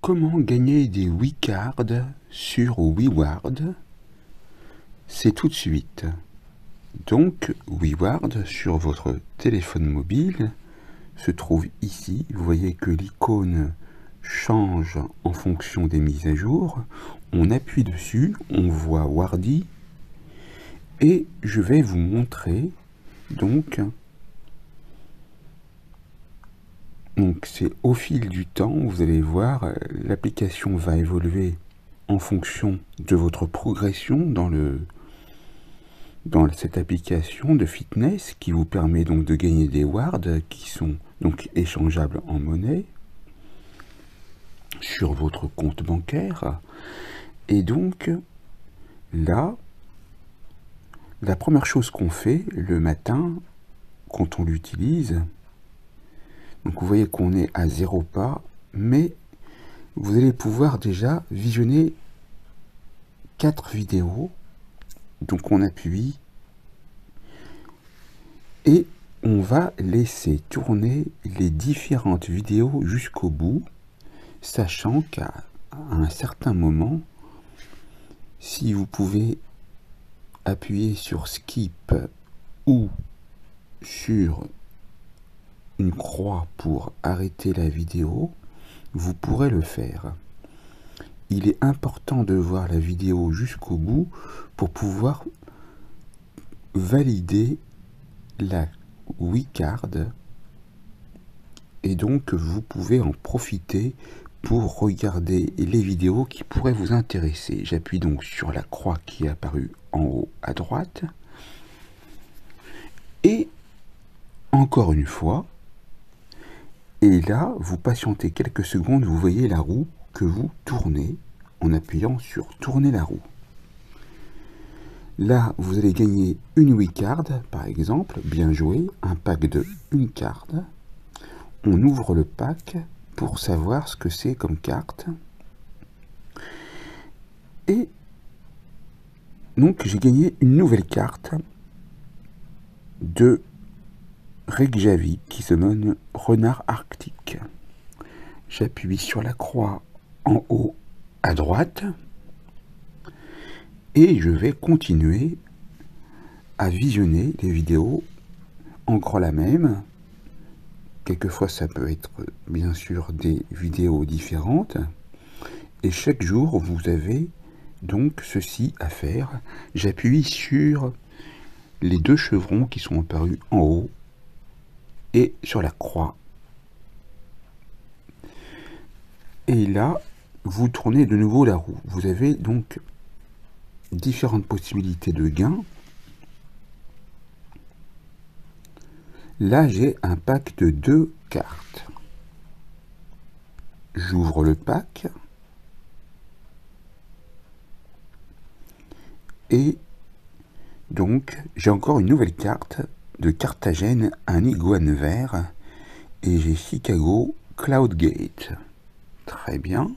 Comment gagner des WeCards sur WeWard? C'est tout de suite. Donc, WeWard sur votre téléphone mobile se trouve ici. Vous voyez que l'icône change en fonction des mises à jour. On appuie dessus, on voit Wardy et je vais vous montrer donc c'est au fil du temps, vous allez voir, l'application va évoluer en fonction de votre progression dans cette application de fitness qui vous permet donc de gagner des wards qui sont donc échangeables en monnaie sur votre compte bancaire. Et donc là, la première chose qu'on fait le matin quand on l'utilise, donc vous voyez qu'on est à 0 pas, mais vous allez pouvoir déjà visionner 4 vidéos. Donc on appuie et on va laisser tourner les différentes vidéos jusqu'au bout, sachant qu'à un certain moment, si vous pouvez appuyer sur skip ou sur une croix pour arrêter la vidéo, vous pourrez le faire. Il est important de voir la vidéo jusqu'au bout pour pouvoir valider la WeCard et donc vous pouvez en profiter pour regarder les vidéos qui pourraient vous intéresser. J'appuie donc sur la croix qui est apparue en haut à droite et encore une fois, et là vous patientez quelques secondes, vous voyez la roue que vous tournez en appuyant sur tourner la roue. Là, vous allez gagner une WeCard, par exemple, bien joué, un pack de une carte. On ouvre le pack pour savoir ce que c'est comme carte. Et donc, j'ai gagné une nouvelle carte de Reykjavik qui se nomme Renard Arctique. J'appuie sur la croix en haut à droite. Et je vais continuer à visionner les vidéos encore la même. Quelquefois ça peut être bien sûr des vidéos différentes. Et chaque jour vous avez donc ceci à faire. J'appuie sur les deux chevrons qui sont apparus en haut et sur la croix. Et là, vous tournez de nouveau la roue. Vous avez donc différentes possibilités de gain. Là, j'ai un pack de 2 cartes. J'ouvre le pack. Et donc, j'ai encore une nouvelle carte de Carthagène, un iguane vert. Et j'ai Chicago Cloudgate. Très bien.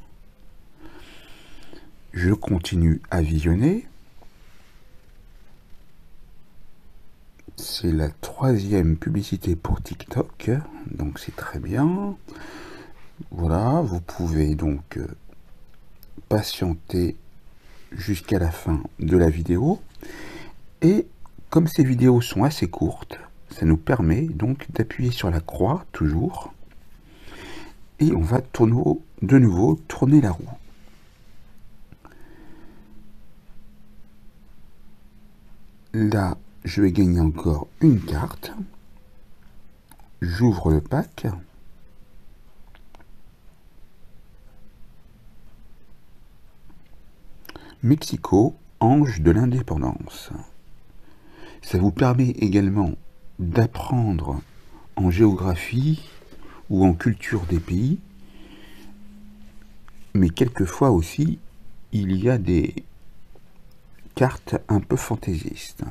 Je continue à visionner. C'est la 3e publicité pour TikTok, donc c'est très bien. Voilà, vous pouvez donc patienter jusqu'à la fin de la vidéo. Et comme ces vidéos sont assez courtes, ça nous permet donc d'appuyer sur la croix, toujours. Et on va de nouveau tourner la roue. Là, je vais gagner encore une carte. J'ouvre le pack. Mexico, ange de l'indépendance. Ça vous permet également d'apprendre en géographie ou en culture des pays. Mais quelquefois aussi, il y a des cartes un peu fantaisistes.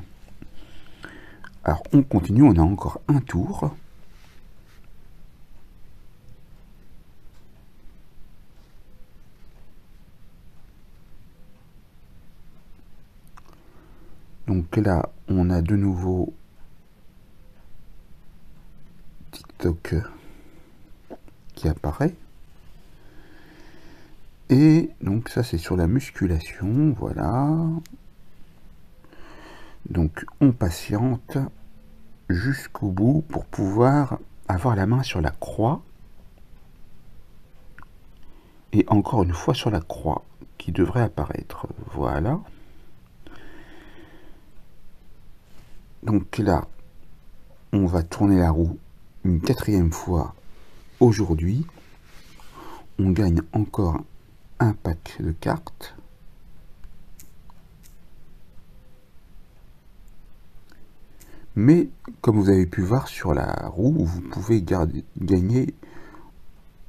Alors on continue, on a encore un tour. Donc là, on a de nouveau TikTok qui apparaît. Et donc ça c'est sur la musculation, voilà. Donc on patiente jusqu'au bout pour pouvoir avoir la main sur la croix. Et encore une fois sur la croix qui devrait apparaître. Voilà. Donc là, on va tourner la roue une 4e fois aujourd'hui. On gagne encore un pack de cartes. Mais comme vous avez pu voir sur la roue, vous pouvez gagner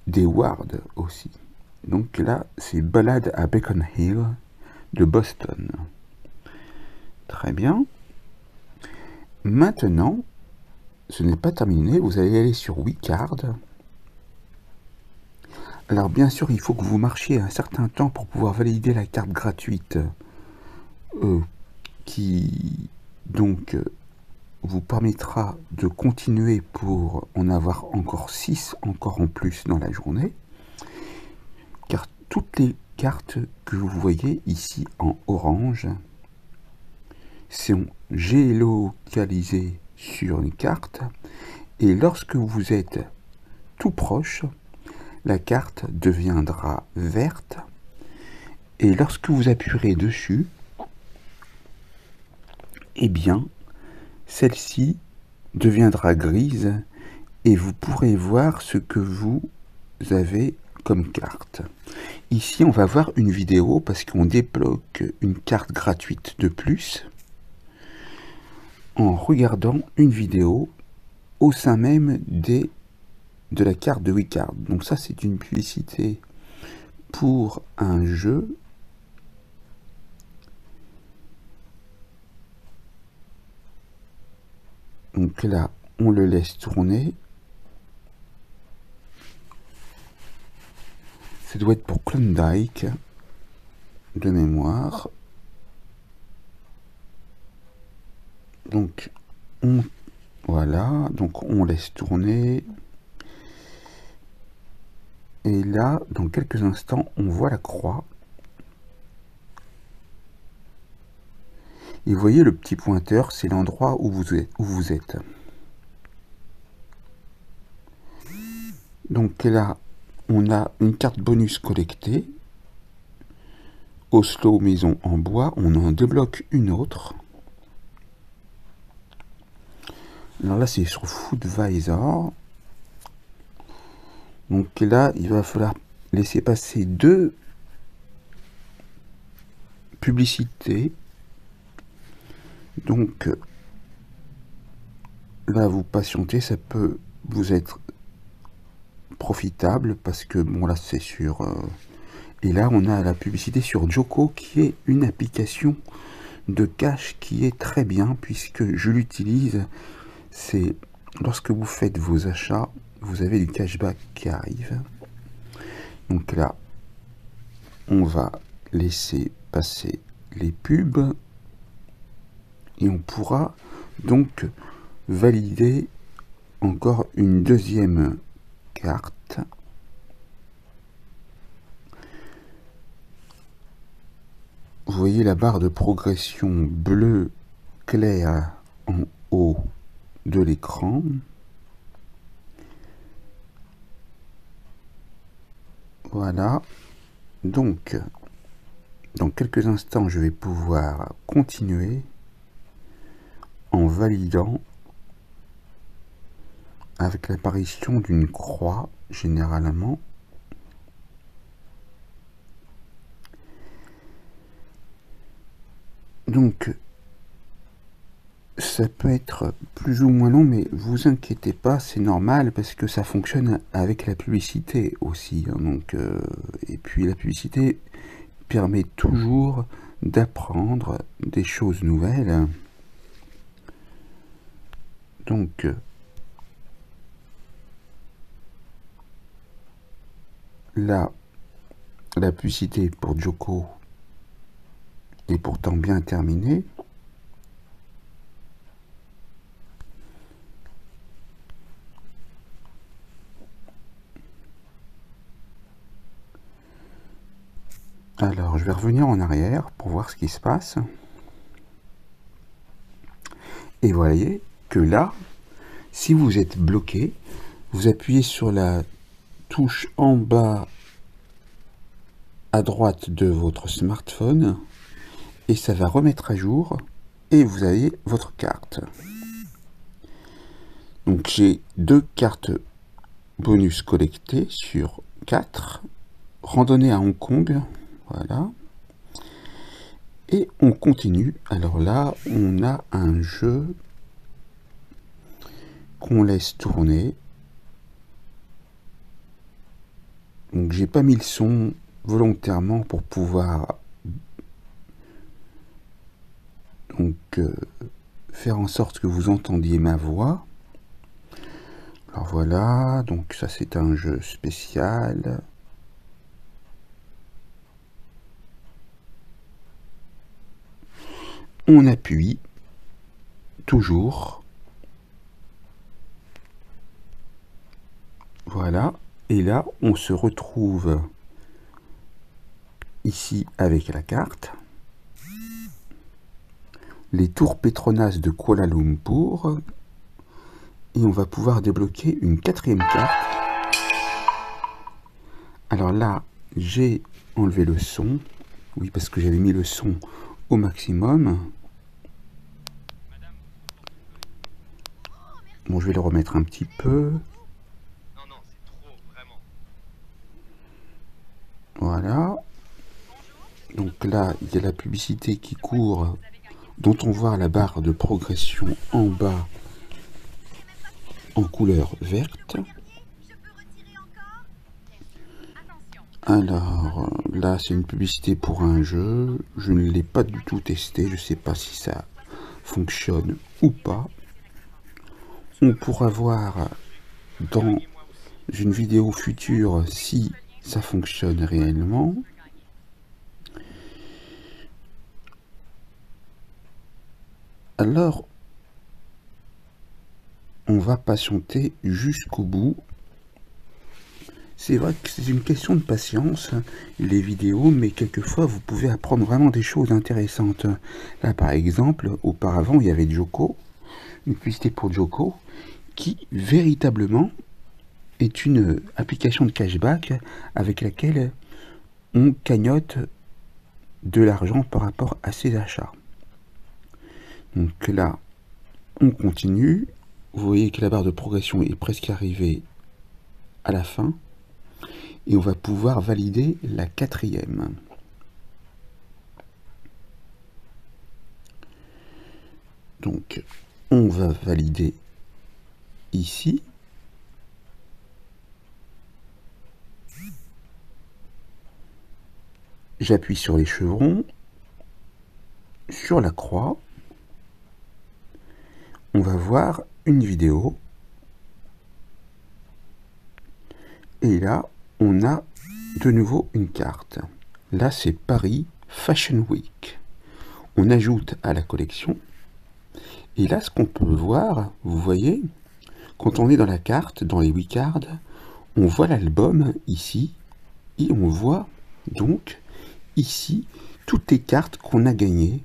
des wards aussi. Donc là, c'est Balade à Beacon Hill de Boston. Très bien. Maintenant, ce n'est pas terminé, vous allez aller sur WeCard. Alors bien sûr, il faut que vous marchiez un certain temps pour pouvoir valider la carte gratuite qui donc vous permettra de continuer pour en avoir encore 6 encore en plus dans la journée. Car toutes les cartes que vous voyez ici en orange sont géolocalisées sur une carte et lorsque vous êtes tout proche, la carte deviendra verte et lorsque vous appuierez dessus, eh bien, celle-ci deviendra grise et vous pourrez voir ce que vous avez comme carte. Ici, on va voir une vidéo parce qu'on débloque une carte gratuite de plus en regardant une vidéo au sein même de la carte de WeCard. Donc ça, c'est une publicité pour un jeu. Donc là, on le laisse tourner. Ça doit être pour Klondike, de mémoire. Donc, voilà, donc on laisse tourner. Et là, dans quelques instants, on voit la croix. Et vous voyez le petit pointeur, c'est l'endroit où vous êtes. Donc là, on a une carte bonus collectée. Oslo maison en bois, on en débloque une autre. Alors là, c'est sur Foodvisor. Donc là, il va falloir laisser passer 2 publicités. Donc là, vous patientez, ça peut vous être profitable parce que bon là c'est sur et là on a la publicité sur Joko qui est une application de cash qui est très bien puisque je l'utilise. C'est lorsque vous faites vos achats, vous avez du cashback qui arrive. Donc là on va laisser passer les pubs et on pourra donc valider encore une 2e carte. Vous voyez la barre de progression bleu clair en haut de l'écran. Voilà. Donc, dans quelques instants, je vais pouvoir continuer en validant avec l'apparition d'une croix, généralement. Donc, ça peut être plus ou moins long, mais vous inquiétez pas, c'est normal parce que ça fonctionne avec la publicité aussi. Hein, donc, et puis la publicité permet toujours d'apprendre des choses nouvelles. Donc, là, la publicité pour Joko est pourtant bien terminée. Alors, je vais revenir en arrière pour voir ce qui se passe. Et vous voyez que là, si vous êtes bloqué, vous appuyez sur la touche en bas à droite de votre smartphone et ça va remettre à jour et vous avez votre carte. Donc j'ai 2 cartes bonus collectées sur 4. Randonnée à Hong Kong, voilà. Et on continue. Alors là, on a un jeu qu'on laisse tourner. Donc j'ai pas mis le son volontairement pour pouvoir faire en sorte que vous entendiez ma voix. Alors voilà, donc ça c'est un jeu spécial. On appuie toujours. Voilà, et là on se retrouve ici avec la carte. Les tours Petronas de Kuala Lumpur. Et on va pouvoir débloquer une 4e carte. Alors là, j'ai enlevé le son. Oui, parce que j'avais mis le son au maximum. Bon, je vais le remettre un petit peu. Voilà. Donc là, il y a la publicité qui court, dont on voit la barre de progression en bas en couleur verte. Alors là, c'est une publicité pour un jeu. Je ne l'ai pas du tout testé. Je ne sais pas si ça fonctionne ou pas. On pourra voir dans une vidéo future si ça fonctionne réellement. Alors, on va patienter jusqu'au bout. C'est vrai que c'est une question de patience, les vidéos, mais quelquefois vous pouvez apprendre vraiment des choses intéressantes. Là par exemple, auparavant il y avait Joko, une publicité pour Joko, qui véritablement est une application de cashback avec laquelle on cagnotte de l'argent par rapport à ses achats. Donc là, on continue. Vous voyez que la barre de progression est presque arrivée à la fin. Et on va pouvoir valider la 4e. Donc, on va valider ici. J'appuie sur les chevrons, sur la croix. On va voir une vidéo. Et là, on a de nouveau une carte. Là, c'est Paris Fashion Week. On ajoute à la collection. Et là, ce qu'on peut voir, vous voyez, quand on est dans la carte, dans les Weecards, on voit l'album ici. Et on voit donc ici toutes les cartes qu'on a gagnées.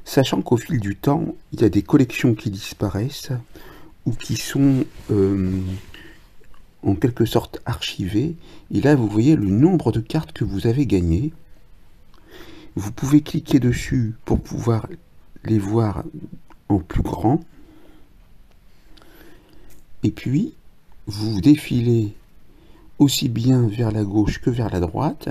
Sachant qu'au fil du temps, il y a des collections qui disparaissent ou qui sont en quelque sorte archivées. Et là, vous voyez le nombre de cartes que vous avez gagnées. Vous pouvez cliquer dessus pour pouvoir les voir en plus grand. Et puis, vous défilez aussi bien vers la gauche que vers la droite.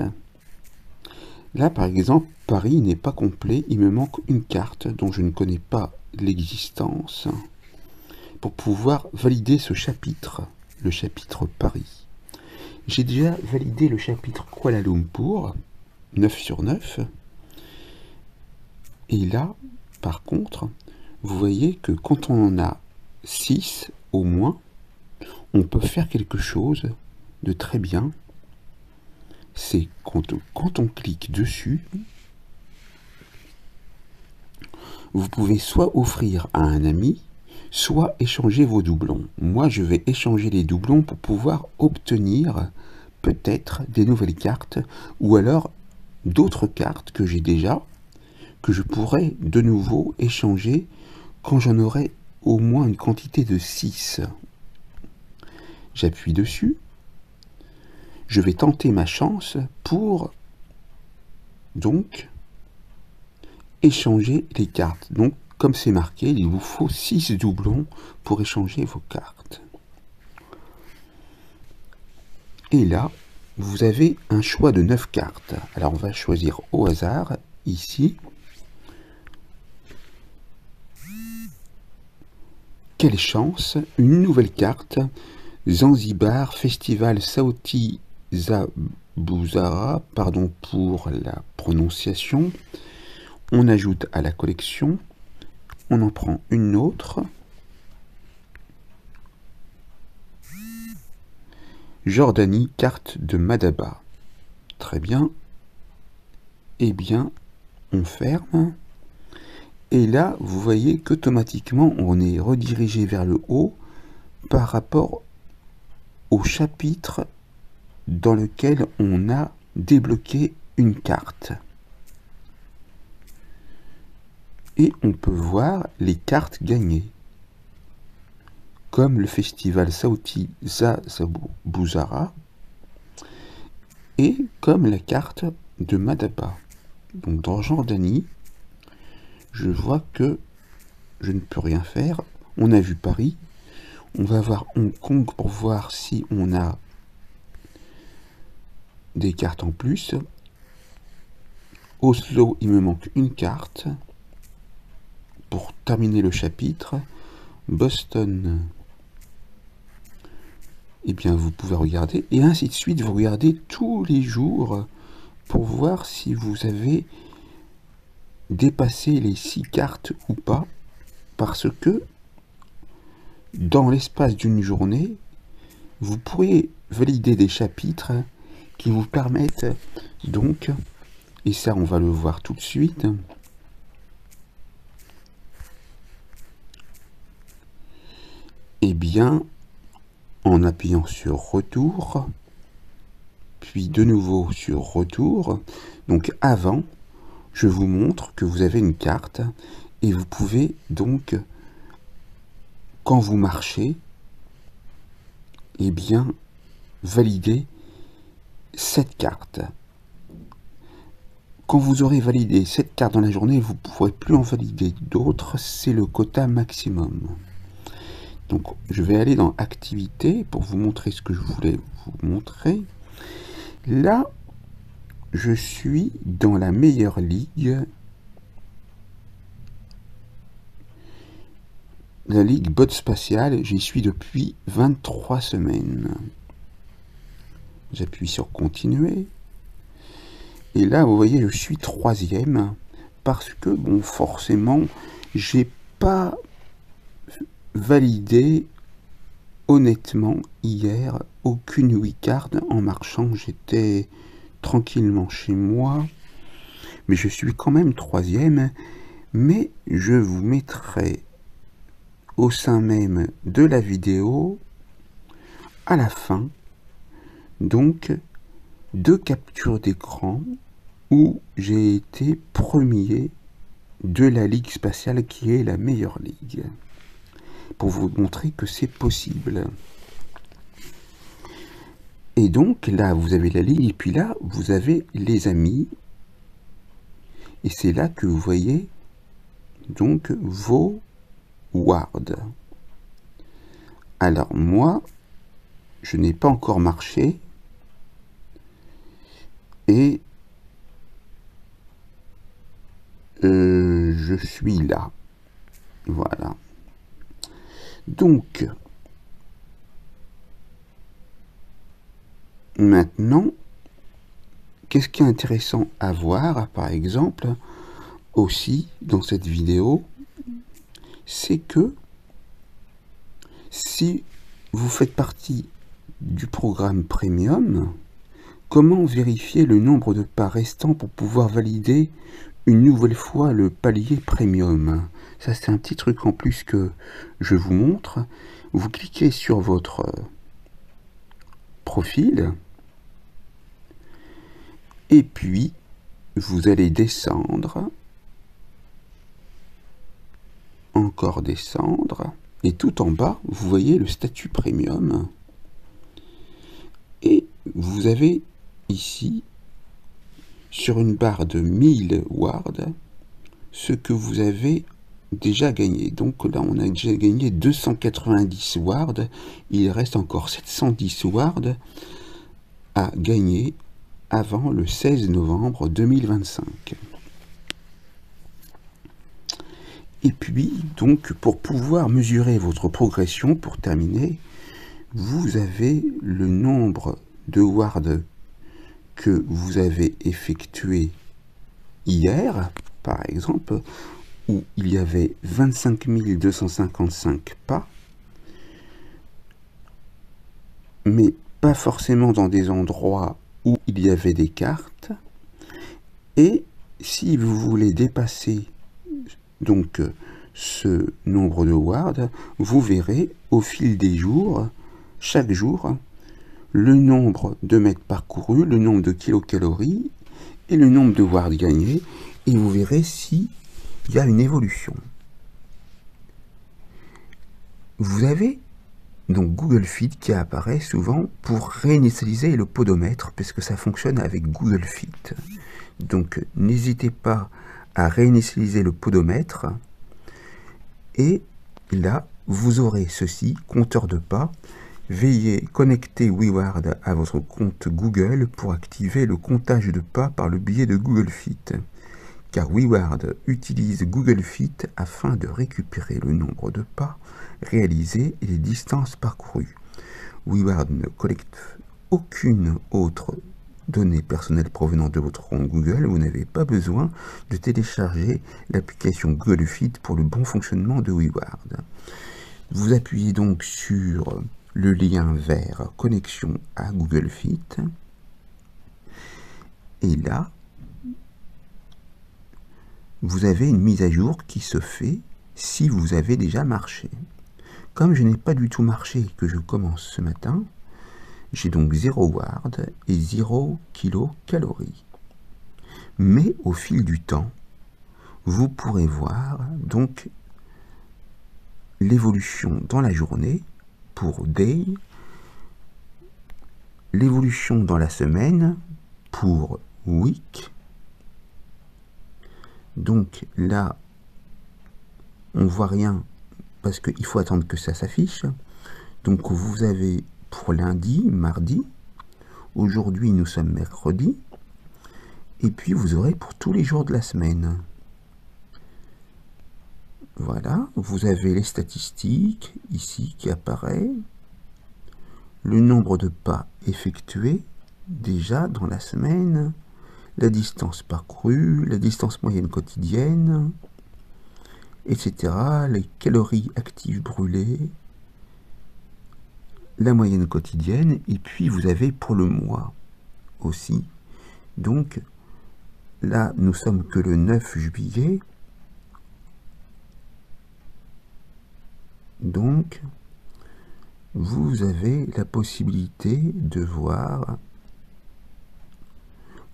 Là, par exemple, Paris n'est pas complet. Il me manque une carte dont je ne connais pas l'existence pour pouvoir valider ce chapitre, le chapitre Paris. J'ai déjà validé le chapitre Kuala Lumpur, 9 sur 9. Et là, par contre, vous voyez que quand on en a 6 au moins, on peut faire quelque chose de très bien. C'est quand on clique dessus, vous pouvez soit offrir à un ami, soit échanger vos doublons. Moi, je vais échanger les doublons pour pouvoir obtenir peut-être des nouvelles cartes, ou alors d'autres cartes que j'ai déjà, que je pourrais de nouveau échanger quand j'en aurai au moins une quantité de 6. J'appuie dessus. Je vais tenter ma chance pour donc échanger les cartes. Donc, comme c'est marqué, il vous faut 6 doublons pour échanger vos cartes. Et là, vous avez un choix de 9 cartes. Alors, on va choisir au hasard, ici. Quelle chance! Une nouvelle carte. Zanzibar, Festival Sauti Zabuzara, pardon pour la prononciation. On ajoute à la collection. On en prend une autre. Jordanie, carte de Madaba. Très bien. Eh bien, on ferme. Et là, vous voyez qu'automatiquement, on est redirigé vers le haut par rapport au chapitre dans lequel on a débloqué une carte. Et on peut voir les cartes gagnées, comme le festival Sauti Zabuzara et comme la carte de Madaba. Donc dans Jordanie, je vois que je ne peux rien faire. On a vu Paris. On va voir Hong Kong pour voir si on a des cartes en plus. Oslo, il me manque une carte pour terminer le chapitre. Boston, eh bien vous pouvez regarder, et ainsi de suite. Vous regardez tous les jours pour voir si vous avez dépassé les 6 cartes ou pas, parce que dans l'espace d'une journée, vous pourriez valider des chapitres qui vous permettent donc, et ça on va le voir tout de suite, eh bien, en appuyant sur retour, puis de nouveau sur retour, donc avant, je vous montre que vous avez une carte, et vous pouvez donc, quand vous marchez, eh bien, valider cette carte. Quand vous aurez validé cette carte dans la journée, vous ne pourrez plus en valider d'autres, c'est le quota maximum. Donc je vais aller dans activité pour vous montrer ce que je voulais vous montrer. Là, je suis dans la meilleure ligue, la ligue bot spatiale. J'y suis depuis 23 semaines. J'appuie sur continuer. Et là, vous voyez, je suis 3e parce que, bon, forcément, j'ai pas validé honnêtement hier aucune wildcard en marchant. J'étais tranquillement chez moi, mais je suis quand même 3e. Mais je vous mettrai au sein même de la vidéo, à la fin, donc 2 captures d'écran où j'ai été premier de la Ligue spatiale, qui est la meilleure ligue, pour vous montrer que c'est possible. Et donc là vous avez la ligue, et puis là vous avez les amis, et c'est là que vous voyez donc vos wards. Alors moi je n'ai pas encore marché, et je suis là, voilà. Donc maintenant, qu'est-ce qui est intéressant à voir, par exemple, aussi dans cette vidéo, c'est que si vous faites partie du programme Premium, comment vérifier le nombre de pas restants pour pouvoir valider une nouvelle fois le palier Premium? Ça, c'est un petit truc en plus que je vous montre. Vous cliquez sur votre profil, et puis vous allez descendre, encore descendre, et tout en bas, vous voyez le statut premium. Et vous avez ici, sur une barre de 1000 wards, ce que vous avez déjà gagné. Donc là, on a déjà gagné 290 wards. Il reste encore 710 wards à gagner avant le 16 novembre 2025. Et puis, donc, pour pouvoir mesurer votre progression, pour terminer, vous avez le nombre de wards que vous avez effectué hier, par exemple, où il y avait 25 255 pas, mais pas forcément dans des endroits où il y avait des cartes. Et si vous voulez dépasser donc ce nombre de wards, vous verrez au fil des jours, chaque jour, le nombre de mètres parcourus, le nombre de kilocalories et le nombre de wards gagnés, et vous verrez si il y a une évolution. Vous avez donc Google Fit qui apparaît souvent pour réinitialiser le podomètre, parce que ça fonctionne avec Google Fit. Donc n'hésitez pas à réinitialiser le podomètre, et là vous aurez ceci, compteur de pas. Veuillez connecter WeWard à votre compte Google pour activer le comptage de pas par le biais de Google Fit, car WeWard utilise Google Fit afin de récupérer le nombre de pas réalisés et les distances parcourues. WeWard ne collecte aucune autre donnée personnelle provenant de votre compte Google. Vous n'avez pas besoin de télécharger l'application Google Fit pour le bon fonctionnement de WeWard. Vous appuyez donc sur le lien vers connexion à Google Fit, et là vous avez une mise à jour qui se fait si vous avez déjà marché. Comme je n'ai pas du tout marché, que je commence ce matin, j'ai donc 0 ward et 0 kilocalories. Mais au fil du temps, vous pourrez voir donc l'évolution dans la journée pour day, l'évolution dans la semaine pour week. Donc là, on voit rien parce qu'il faut attendre que ça s'affiche. Donc vous avez pour lundi, mardi, aujourd'hui nous sommes mercredi, et puis vous aurez pour tous les jours de la semaine. Voilà, vous avez les statistiques ici qui apparaît, le nombre de pas effectués déjà dans la semaine, la distance parcourue, la distance moyenne quotidienne, etc. Les calories actives brûlées, la moyenne quotidienne, et puis vous avez pour le mois aussi. Donc là, nous sommes que le 9 juillet. Donc, vous avez la possibilité de voir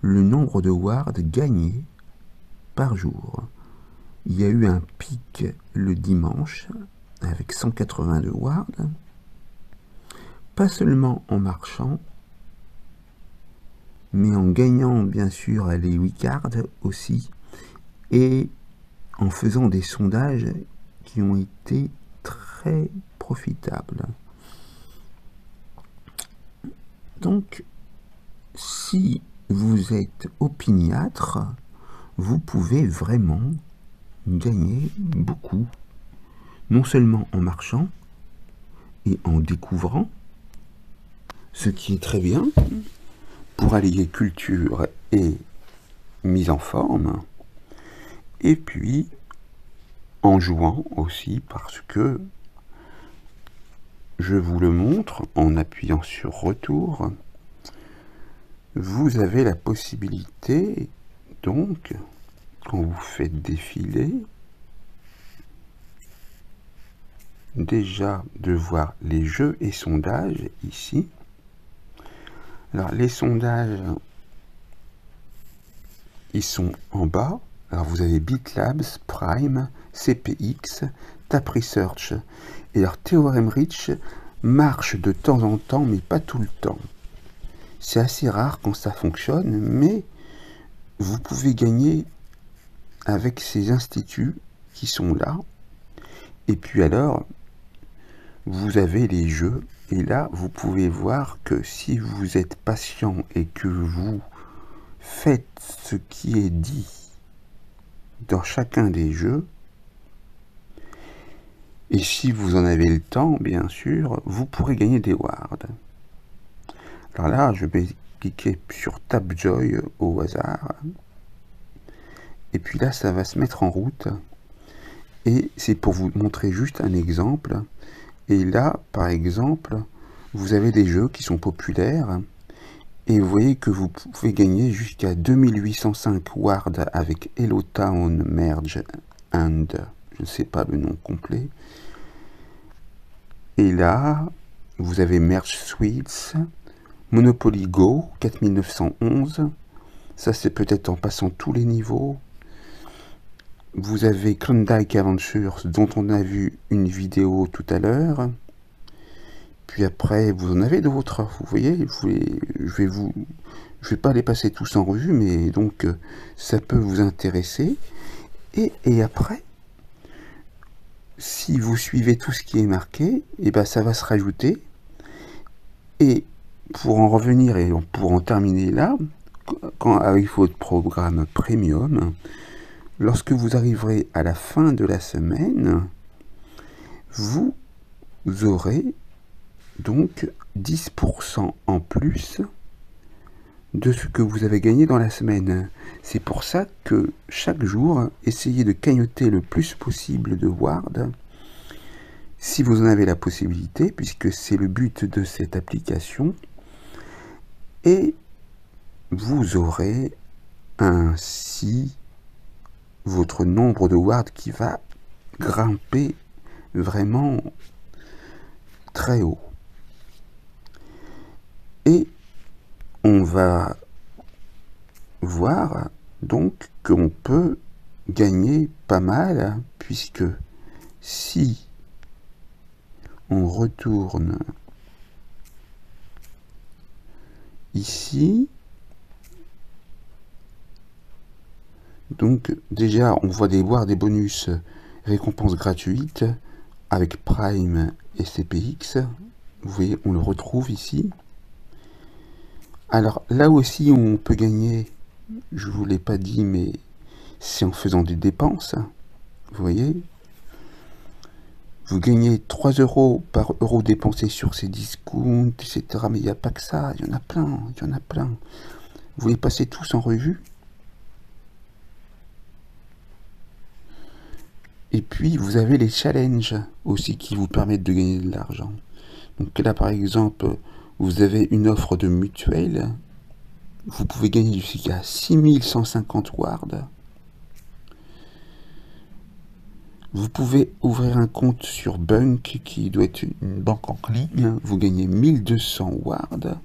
le nombre de wards gagnés par jour. Il y a eu un pic le dimanche avec 182 wards, pas seulement en marchant, mais en gagnant bien sûr les wildcards aussi, et en faisant des sondages qui ont été très profitables. Donc, si vous êtes opiniâtre, vous pouvez vraiment gagner beaucoup, non seulement en marchant et en découvrant, ce qui est très bien pour allier culture et mise en forme, et puis en jouant aussi, parce que je vous le montre en appuyant sur retour, vous avez la possibilité donc, quand vous faites défiler, déjà de voir les jeux et sondages ici. Alors les sondages, ils sont en bas. Alors vous avez BitLabs, Prime, CPX, Tap Research. Et leur Theorem Rich marche de temps en temps, mais pas tout le temps. C'est assez rare quand ça fonctionne, mais vous pouvez gagner avec ces instituts qui sont là. Et puis alors, vous avez les jeux. Et là, vous pouvez voir que si vous êtes patient et que vous faites ce qui est dit dans chacun des jeux, et si vous en avez le temps, bien sûr, vous pourrez gagner des wards. Alors là, je vais cliquer sur Tapjoy au hasard. Et puis là, ça va se mettre en route. Et c'est pour vous montrer juste un exemple. Et là, par exemple, vous avez des jeux qui sont populaires. Et vous voyez que vous pouvez gagner jusqu'à 2805 wards avec Hello Town Merge and... je ne sais pas le nom complet. Et là, vous avez Merge Suites, Monopoly Go, 4911. Ça, c'est peut-être en passant tous les niveaux. Vous avez Klondike Adventures, dont on a vu une vidéo tout à l'heure. Puis après, vous en avez d'autres. Vous voyez, je vais pas les passer tous en revue, mais donc ça peut vous intéresser. Et après, si vous suivez tout ce qui est marqué, et ben ça va se rajouter. Et pour en revenir et pour en terminer là, avec votre programme premium, lorsque vous arriverez à la fin de la semaine, vous aurez donc 10% en plus de ce que vous avez gagné dans la semaine. C'est pour ça que chaque jour, essayez de cagnotter le plus possible de wards, si vous en avez la possibilité, puisque c'est le but de cette application, et vous aurez ainsi votre nombre de wards qui va grimper vraiment très haut. Et on va voir donc qu'on peut gagner pas mal, puisque si on retourne ici, donc déjà on voit des bonus récompenses gratuites avec Prime et CPX. Vous voyez, on le retrouve ici. Alors là aussi on peut gagner, je vous l'ai pas dit, mais c'est en faisant des dépenses. Vous voyez, vous gagnez 3 € par euro dépensé sur ces discounts, etc. Mais il n'y a pas que ça, il y en a plein, il y en a plein. Vous les passez tous en revue. Et puis vous avez les challenges aussi qui vous permettent de gagner de l'argent. Donc là par exemple, vous avez une offre de mutuelle, vous pouvez gagner jusqu'à 6150 wards. Vous pouvez ouvrir un compte sur Bunk, qui doit être une banque en ligne, vous gagnez 1200 wards.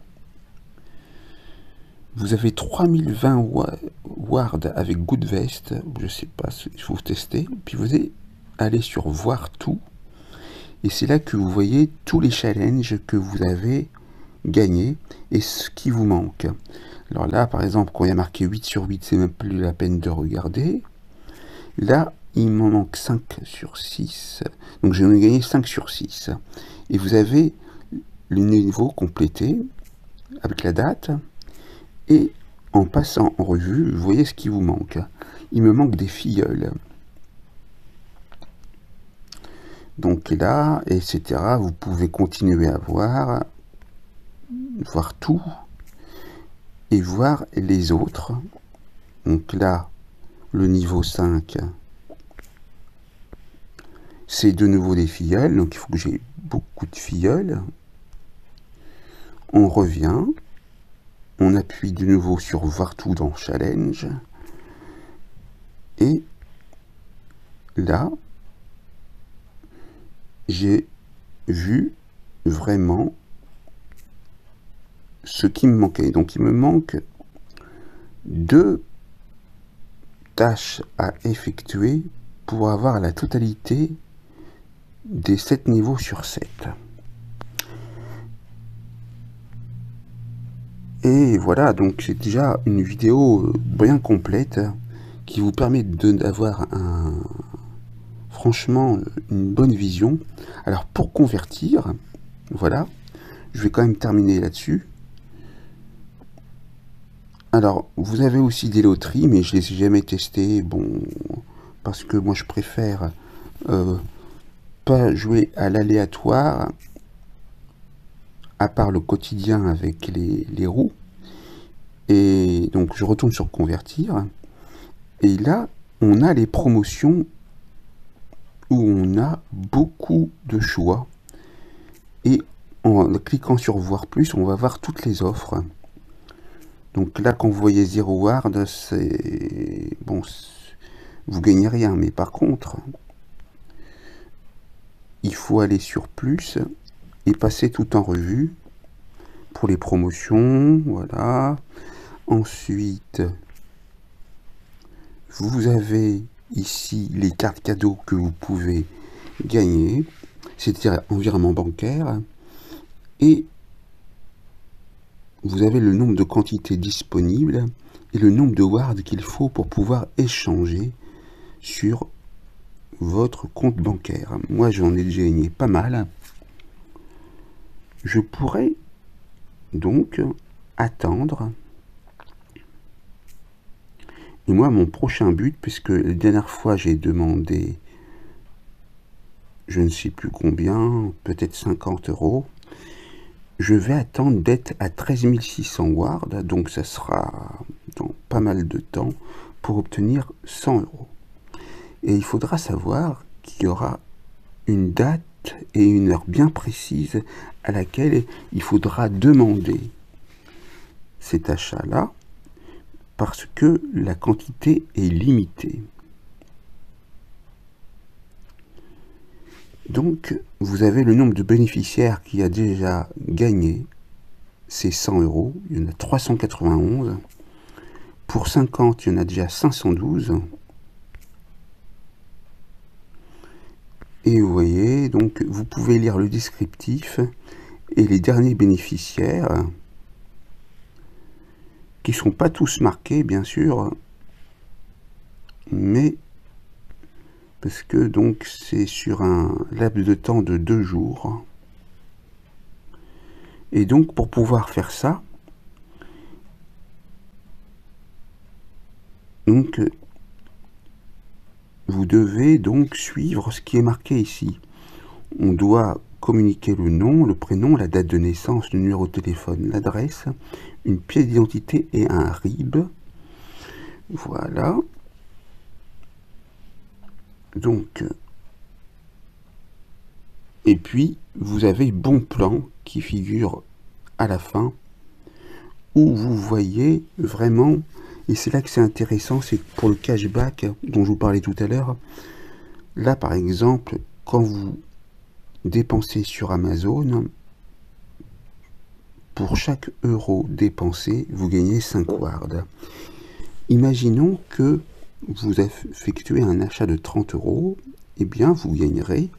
Vous avez 3020 wards avec Goodvest, je sais pas, il faut tester. Puis vous allez sur voir tout, et c'est là que vous voyez tous les challenges que vous avez gagnés et ce qui vous manque. Alors là, par exemple, quand il y a marqué 8 sur 8, c'est même plus la peine de regarder. Là, il m'en manque 5 sur 6. Donc j'en ai gagné 5 sur 6. Et vous avez le niveau complété avec la date. Et en passant en revue, vous voyez ce qui vous manque. Il me manque des filleuls. Donc là, etc. Vous pouvez continuer à voir tout. Et voir les autres. Donc là, le niveau 5, c'est de nouveau des filleuls, donc il faut que j'ai beaucoup de filleuls. On revient, on appuie de nouveau sur voir tout dans Challenge, et là, j'ai vu vraiment ce qui me manquait. Donc il me manque 2 tâches à effectuer pour avoir la totalité des 7 niveaux sur 7. Et voilà, donc c'est déjà une vidéo bien complète qui vous permet d'avoir franchement une bonne vision. Alors pour convertir, voilà, je vais quand même terminer là-dessus. Alors vous avez aussi des loteries, mais je les ai jamais testées, bon, parce que moi je préfère pas jouer à l'aléatoire, à part le quotidien avec les roues. Et donc je retourne sur convertir, et là on a les promotions où on a beaucoup de choix, et en cliquant sur voir plus, on va voir toutes les offres. Donc là, quand vous voyez Zero Ward, c'est bon, vous gagnez rien, mais par contre il faut aller sur plus et passer tout en revue pour les promotions. Voilà. Ensuite, vous avez ici les cartes cadeaux que vous pouvez gagner, c'est-à-dire environnement bancaire, et vous avez le nombre de quantités disponibles et le nombre de wards qu'il faut pour pouvoir échanger sur votre compte bancaire. Moi, j'en ai déjà gagné pas mal. Je pourrais donc attendre. Et moi, mon prochain but, puisque la dernière fois j'ai demandé, je ne sais plus combien, peut-être 50 €, je vais attendre d'être à 13 600 wards, donc ça sera dans pas mal de temps pour obtenir 100 €. Et il faudra savoir qu'il y aura une date et une heure bien précise à laquelle il faudra demander cet achat-là, parce que la quantité est limitée. Donc, vous avez le nombre de bénéficiaires qui a déjà gagné, c'est 100 €, il y en a 391. Pour 50, il y en a déjà 512. Et vous voyez, donc vous pouvez lire le descriptif et les derniers bénéficiaires, qui ne sont pas tous marqués, bien sûr, mais parce que donc c'est sur un laps de temps de 2 jours. Et donc pour pouvoir faire ça, donc vous devez donc suivre ce qui est marqué ici. On doit communiquer le nom, le prénom, la date de naissance, le numéro de téléphone, l'adresse, une pièce d'identité et un RIB. Voilà. Donc, et puis vous avez bon plan qui figure à la fin, où vous voyez vraiment, et c'est là que c'est intéressant, c'est pour le cashback dont je vous parlais tout à l'heure. Là par exemple, quand vous dépensez sur Amazon, pour chaque euro dépensé, vous gagnez 5 wards. Imaginons que vous effectuez un achat de 30 €, et bien vous gagnerez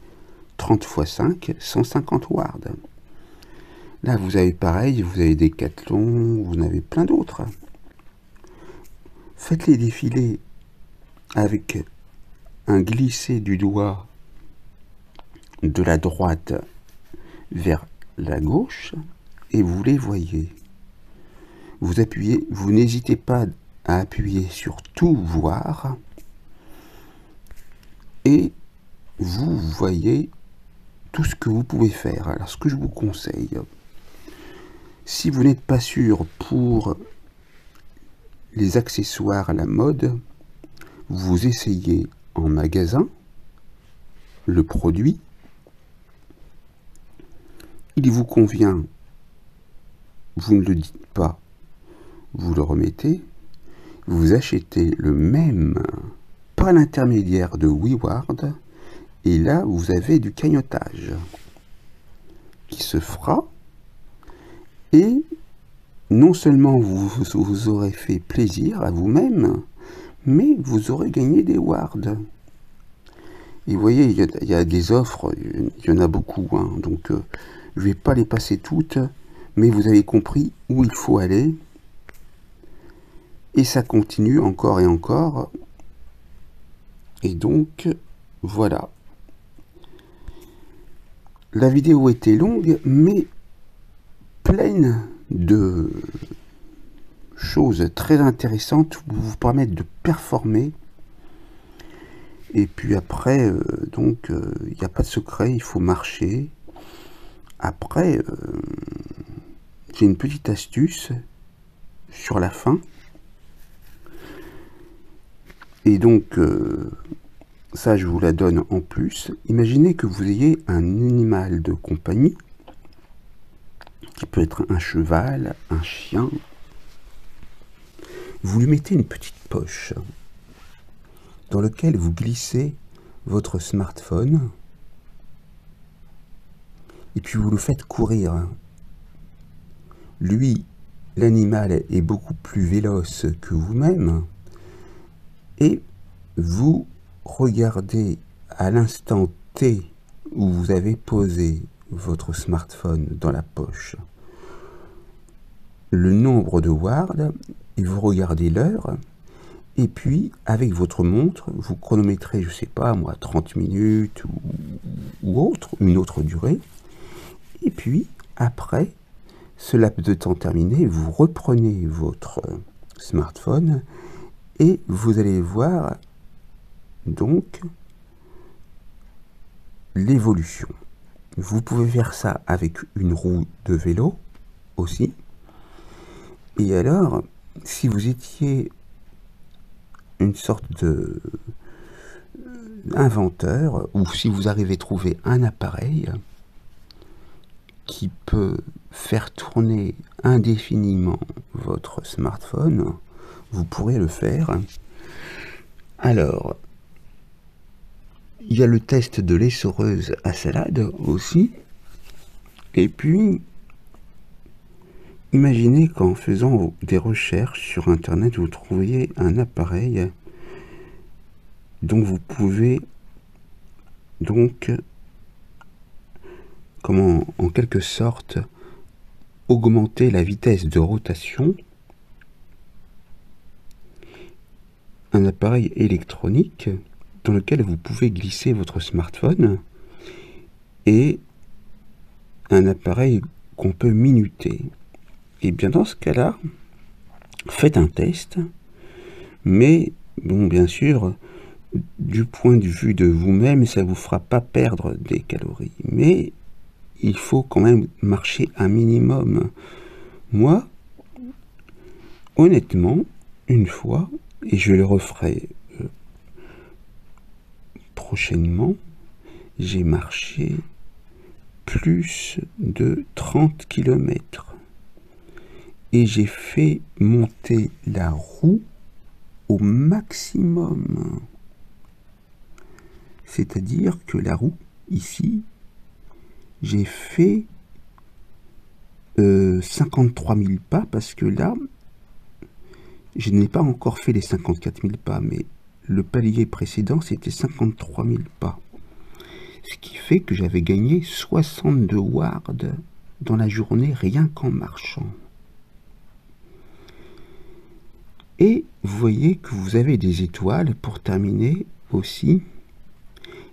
30 x 5, 150 wards. Là vous avez pareil, vous avez Decathlon, vous en avez plein d'autres. Faites-les défiler avec un glisser du doigt de la droite vers la gauche, et vous les voyez. Vous appuyez, vous n'hésitez pas à appuyer sur tout voir, et vous voyez tout ce que vous pouvez faire. Alors ce que je vous conseille, si vous n'êtes pas sûr pour les accessoires à la mode, vous essayez en magasin le produit, il vous convient, vous ne le dites pas, vous le remettez, vous achetez le même par l'intermédiaire de WeWard, et là vous avez du cagnotage qui se fera, et non seulement vous aurez fait plaisir à vous-même, mais vous aurez gagné des wards. Et vous voyez, il y a des offres, il y en a beaucoup, hein, donc je vais pas les passer toutes, mais vous avez compris où il faut aller. Et ça continue encore et encore. Et donc, voilà. La vidéo était longue, mais pleine de choses très intéressantes pour vous permettre de performer. Et puis après, donc, il n'y a pas de secret, il faut marcher. Après, j'ai une petite astuce sur la fin. Et donc, ça, je vous la donne en plus. Imaginez que vous ayez un animal de compagnie, qui peut être un cheval, un chien. Vous lui mettez une petite poche dans laquelle vous glissez votre smartphone et puis vous le faites courir. Lui, l'animal est beaucoup plus véloce que vous-même et vous regardez à l'instant T où vous avez posé votre smartphone dans la poche le nombre de wards et vous regardez l'heure. Et puis, avec votre montre, vous chronométrez, je sais pas moi, 30 minutes ou autre, une autre durée. Et puis, après ce laps de temps terminé, vous reprenez votre smartphone et vous allez voir donc l'évolution. Vous pouvez faire ça avec une roue de vélo aussi. Et alors, si vous étiez une sorte de inventeur, ou si vous arrivez à trouver un appareil qui peut faire tourner indéfiniment votre smartphone, vous pourrez le faire. Alors, il y a le test de l'essoreuse à salade aussi. Et puis, imaginez qu'en faisant des recherches sur Internet, vous trouviez un appareil dont vous pouvez donc, en quelque sorte, augmenter la vitesse de rotation. Un appareil électronique dans lequel vous pouvez glisser votre smartphone et un appareil qu'on peut minuter. Et bien dans ce cas-là, faites un test, mais bon, bien sûr, du point de vue de vous-même, ça ne vous fera pas perdre des calories. Mais il faut quand même marcher un minimum. Moi, honnêtement, une fois, et je le referai prochainement, j'ai marché plus de 30 km. Et j'ai fait monter la roue au maximum. C'est-à-dire que la roue, ici, j'ai fait 53 000 pas, parce que là, je n'ai pas encore fait les 54 000 pas, mais le palier précédent, c'était 53 000 pas. Ce qui fait que j'avais gagné 62 wards dans la journée, rien qu'en marchant. Et vous voyez que vous avez des étoiles pour terminer aussi.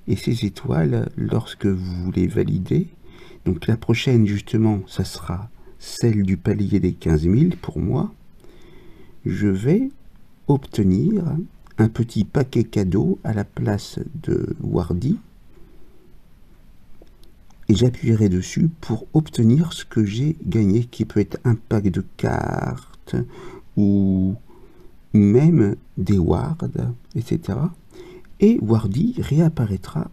Et ces étoiles, lorsque vous les validez, donc la prochaine justement, ça sera celle du palier des 15 000 pour moi, je vais obtenir un petit paquet cadeau à la place de Wardy. Et j'appuierai dessus pour obtenir ce que j'ai gagné, qui peut être un pack de cartes ou même des wards, etc. Et Wardy réapparaîtra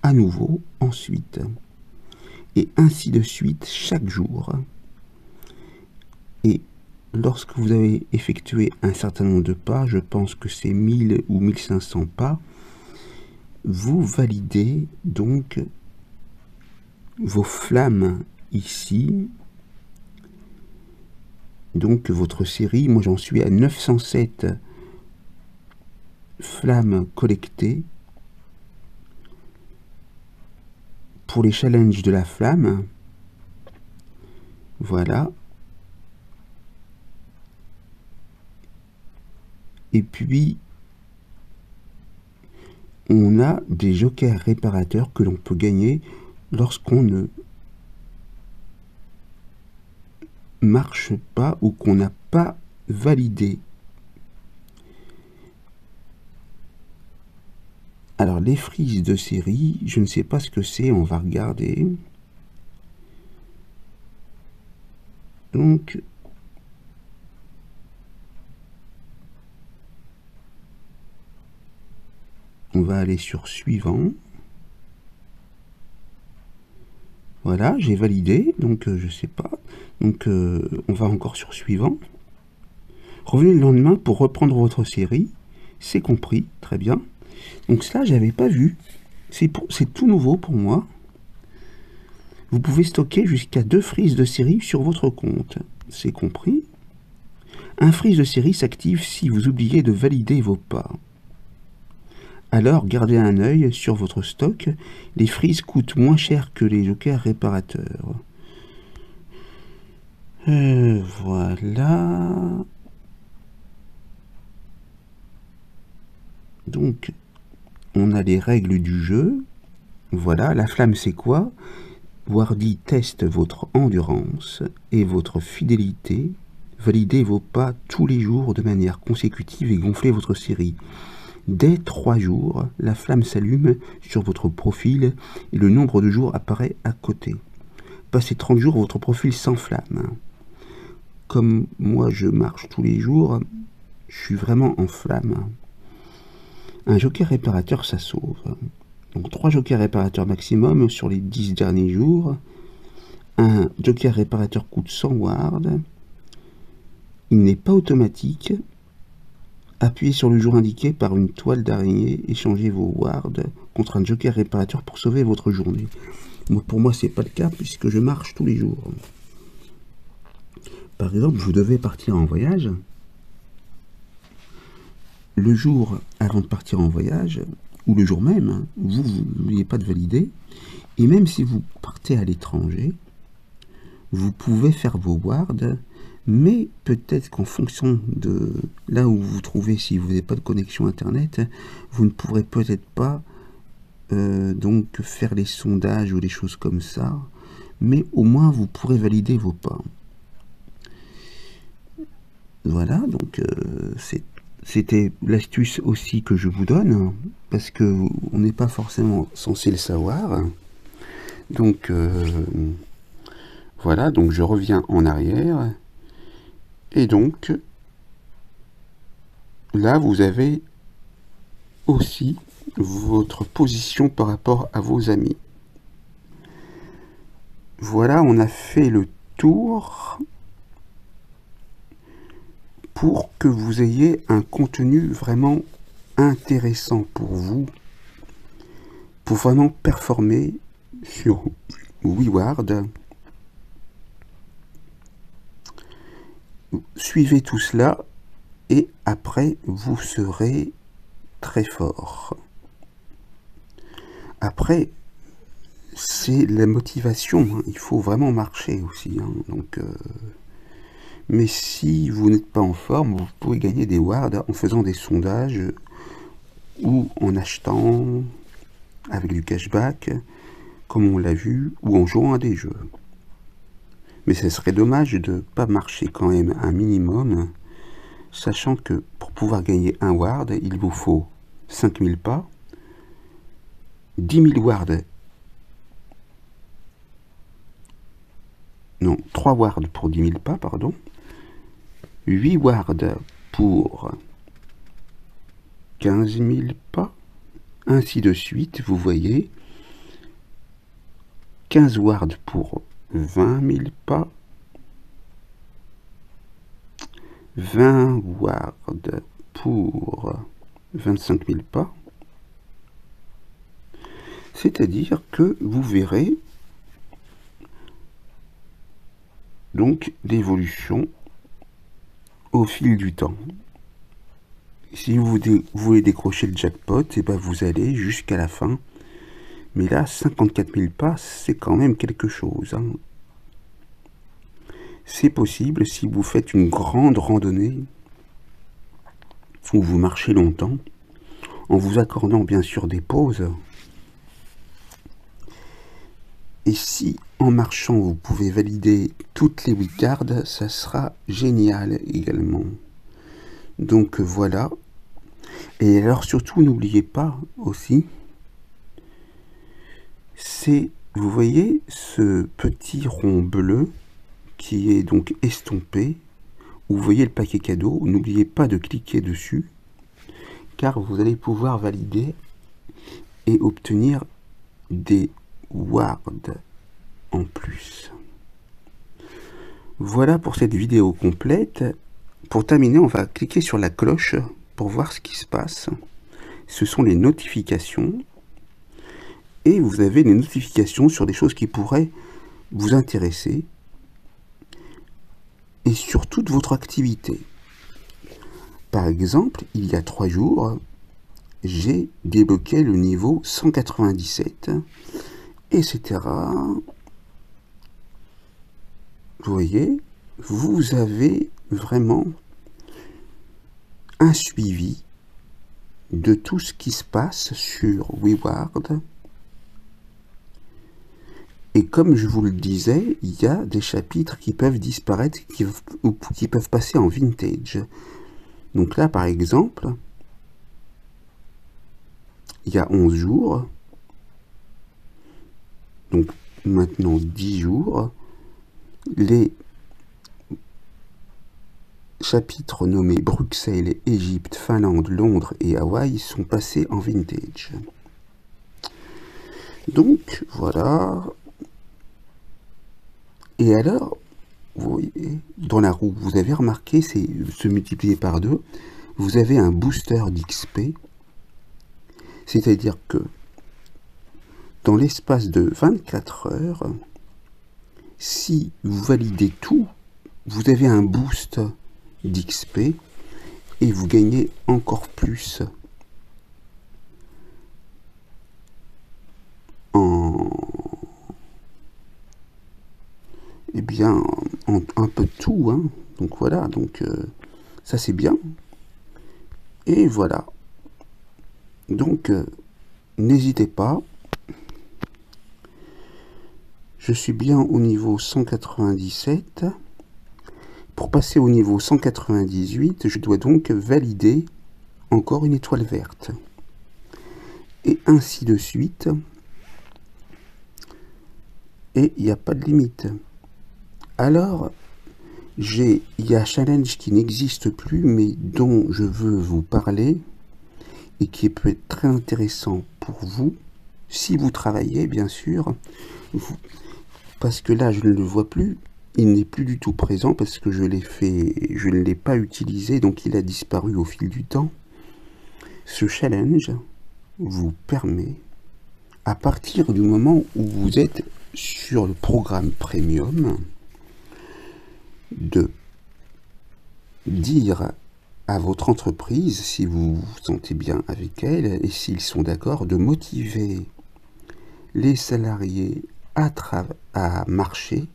à nouveau ensuite. Et ainsi de suite chaque jour. Et lorsque vous avez effectué un certain nombre de pas, je pense que c'est 1000 ou 1500 pas, vous validez donc vos flammes ici. Donc votre série, moi j'en suis à 907 flammes collectées pour les challenges de la flamme. Voilà. Et puis, on a des jokers réparateurs que l'on peut gagner lorsqu'on ne marche pas ou qu'on n'a pas validé. Alors, les frises de série, je ne sais pas ce que c'est, on va regarder. Donc, on va aller sur suivant. Voilà, j'ai validé, donc je sais pas. Donc on va encore sur suivant. Revenez le lendemain pour reprendre votre série. C'est compris, très bien. Donc cela, j'avais pas vu. C'est tout nouveau pour moi. Vous pouvez stocker jusqu'à 2 frises de série sur votre compte. C'est compris. Un frise de série s'active si vous oubliez de valider vos pas. Alors, gardez un œil sur votre stock. Les frises coûtent moins cher que les jokers réparateurs. Voilà. Donc, on a les règles du jeu. Voilà, la flamme c'est quoi? Wardy teste votre endurance et votre fidélité. Validez vos pas tous les jours de manière consécutive et gonflez votre série. Dès 3 jours, la flamme s'allume sur votre profil et le nombre de jours apparaît à côté. Passé 30 jours, votre profil s'enflamme. Comme moi je marche tous les jours, je suis vraiment en flamme. Un joker réparateur, ça sauve. Donc 3 jokers réparateurs maximum sur les 10 derniers jours. Un joker réparateur coûte 100 wards. Il n'est pas automatique. Appuyez sur le jour indiqué par une toile d'araignée. Échangez vos wards contre un joker réparateur pour sauver votre journée. Pour moi, c'est pas le cas puisque je marche tous les jours. Par exemple, vous devez partir en voyage. Le jour avant de partir en voyage, ou le jour même, vous n'oubliez pas de valider. Et même si vous partez à l'étranger, vous pouvez faire vos wards, mais peut-être qu'en fonction de là où vous vous trouvez, si vous n'avez pas de connexion internet, vous ne pourrez peut-être pas donc faire les sondages ou des choses comme ça, mais au moins vous pourrez valider vos pas. Voilà, donc c'était l'astuce aussi que je vous donne, parce que on n'est pas forcément censé le savoir. Donc voilà, donc je reviens en arrière. Et donc, là, vous avez aussi votre position par rapport à vos amis. Voilà, on a fait le tour pour que vous ayez un contenu vraiment intéressant pour vous, pour vraiment performer sur WeWard. Suivez tout cela et après vous serez très fort. Après, c'est la motivation, hein. Il faut vraiment marcher aussi, hein. Donc, mais si vous n'êtes pas en forme, vous pouvez gagner des wards en faisant des sondages ou en achetant avec du cashback, comme on l'a vu, ou en jouant à des jeux. Mais ce serait dommage de ne pas marcher quand même un minimum, sachant que pour pouvoir gagner un ward, il vous faut 5000 pas, 10 000 wards, non, 3 wards pour 10 000 pas, pardon, 8 wards pour 15 000 pas, ainsi de suite, vous voyez, 15 wards pour 20 000 pas, 20 wards pour 25 000 pas, c'est-à-dire que vous verrez donc l'évolution au fil du temps. Si vous voulez décrocher le jackpot, et ben vous allez jusqu'à la fin. Mais là, 54 000 pas, c'est quand même quelque chose, hein. C'est possible si vous faites une grande randonnée, où vous marchez longtemps, en vous accordant bien sûr des pauses. Et si en marchant vous pouvez valider toutes les wildcards, ça sera génial également. Donc voilà. Et alors surtout n'oubliez pas aussi, c'est, vous voyez ce petit rond bleu qui est donc estompé, où vous voyez le paquet cadeau, n'oubliez pas de cliquer dessus, car vous allez pouvoir valider et obtenir des wards en plus. Voilà pour cette vidéo complète. Pour terminer, on va cliquer sur la cloche pour voir ce qui se passe. Ce sont les notifications. Et vous avez les notifications sur des choses qui pourraient vous intéresser. Et sur toute votre activité. Par exemple, il y a 3 jours, j'ai débloqué le niveau 197, etc. Vous voyez, vous avez vraiment un suivi de tout ce qui se passe sur WeWard. Et comme je vous le disais, il y a des chapitres qui peuvent disparaître ou qui peuvent passer en vintage. Donc là, par exemple, il y a 11 jours, donc maintenant 10 jours, les chapitres nommés Bruxelles, Égypte, Finlande, Londres et Hawaï sont passés en vintage. Donc voilà. Et alors, vous voyez, dans la roue, vous avez remarqué, c'est se multiplier par 2, vous avez un booster d'XP, c'est-à-dire que dans l'espace de 24 heures, si vous validez tout, vous avez un boost d'XP et vous gagnez encore plus en... Eh bien, un peu de tout, hein. Donc voilà, donc ça c'est bien. Et voilà. Donc, n'hésitez pas. Je suis bien au niveau 197. Pour passer au niveau 198, je dois donc valider encore une étoile verte. Et ainsi de suite. Et il n'y a pas de limite. Alors, il y a un challenge qui n'existe plus, mais dont je veux vous parler, et qui peut être très intéressant pour vous, si vous travaillez, bien sûr, parce que là, je ne le vois plus, il n'est plus du tout présent, parce que je ne l'ai pas utilisé, donc il a disparu au fil du temps. Ce challenge vous permet, à partir du moment où vous êtes sur le programme Premium, de dire à votre entreprise, si vous vous sentez bien avec elle et s'ils sont d'accord, de motiver les salariés à marcher,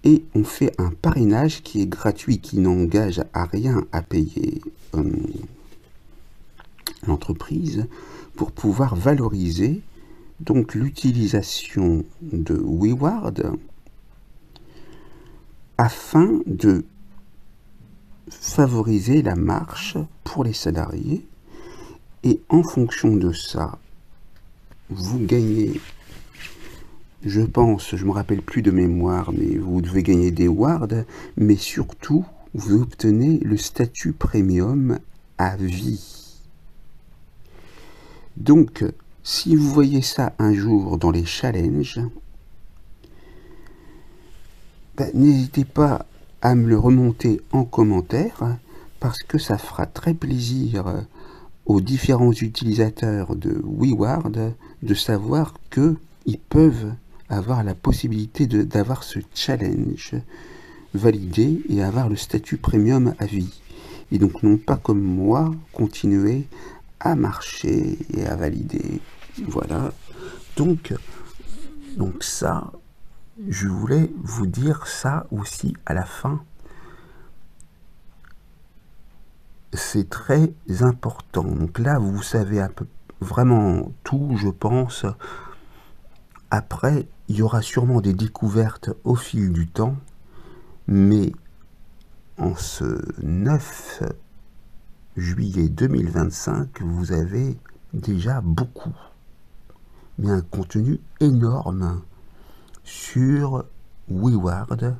et on fait un parrainage qui est gratuit, qui n'engage à rien à payer l'entreprise, pour pouvoir valoriser donc l'utilisation de WeWard afin de favoriser la marche pour les salariés. Et en fonction de ça, vous gagnez, je pense, je me rappelle plus de mémoire, mais vous devez gagner des wards, mais surtout, vous obtenez le statut premium à vie. Donc, si vous voyez ça un jour dans les challenges, n'hésitez pas à me le remonter en commentaire, parce que ça fera très plaisir aux différents utilisateurs de WeWard de savoir qu'ils peuvent avoir la possibilité d'avoir ce challenge validé et avoir le statut premium à vie. et donc non pas comme moi continuer à marcher et à valider. Voilà, donc ça, je voulais vous dire ça aussi à la fin. C'est très important. Donc là, vous savez un peu vraiment tout, je pense. Après, il y aura sûrement des découvertes au fil du temps, mais en ce 9 juillet 2025, vous avez déjà beaucoup, mais un contenu énorme sur WeWard.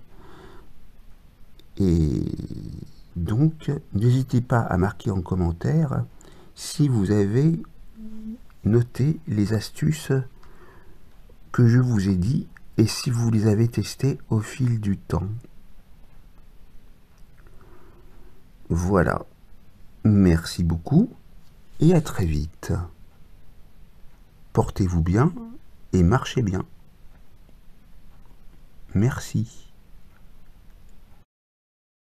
Et donc, n'hésitez pas à marquer en commentaire si vous avez noté les astuces que je vous ai dit et si vous les avez testées au fil du temps. Voilà. Merci beaucoup et à très vite. Portez-vous bien et marchez bien. Merci.